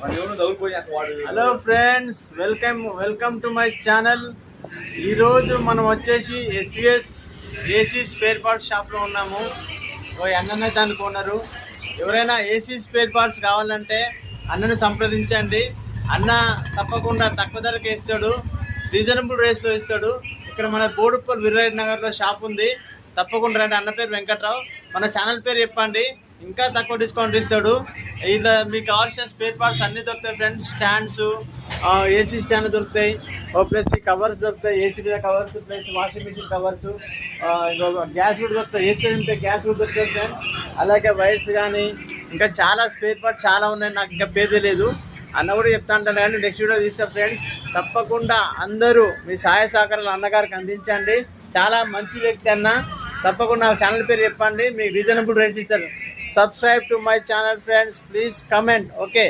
Hello friends, welcome to my channel. ఈరోజు మనం వచ్చేసి ఎస్విఎస్ ఏసీ స్పేర్ పార్ట్స్ షాప్లో ఉన్నాము. అన్ననే దానికి ఉన్నారు. ఎవరైనా ఏసీ స్పేర్ పార్ట్స్ కావాలంటే అన్నను సంప్రదించండి. అన్న తప్పకుండా తక్కువ ధరకి ఇస్తాడు, రీజనబుల్ రేట్స్లో ఇస్తాడు. ఇక్కడ మన బోడుప్పల్ వీర్రారెడ్డి నగర్లో షాప్ ఉంది. తప్పకుండా రండి. అన్న పేరు వెంకట్రావు. మన ఛానల్ పేరు చెప్పండి, ఇంకా తక్కువ డిస్కౌంట్ ఇస్తాడు. ఇలా మీకు కావాల్సిన స్పేర్ పార్ట్స్ అన్నీ దొరుకుతాయి ఫ్రెండ్స్. స్టాండ్స్, ఏసీ స్టాండ్ దొరుకుతాయి, ప్లస్ ఈ కవర్స్ దొరుకుతాయి. AC covers plus washing machine covers, gas కూడా దొరుకుతాయి. ఏసీ ఉంటే గ్యాస్ కూడా దొరుకుతాయి ఫ్రెండ్స్. అలాగే వైర్స్ కానీ ఇంకా చాలా స్పేర్ పార్ట్స్ చాలా ఉన్నాయి. నాకు ఇంకా పేరు తెలియదు. అన్న కూడా చెప్తా అంటాను కానీ నెక్స్ట్ వీడియో తీస్తా ఫ్రెండ్స్. తప్పకుండా అందరూ మీ సహాయ సహకారాలు అన్నగారికి అందించండి. చాలా మంచి వ్యక్తి అన్న. తప్పకుండా ఛానల్ పేరు చెప్పండి, మీకు రీజనబుల్ రేట్స్ ఇస్తారు. Subscribe to my channel friends, please comment. Okay.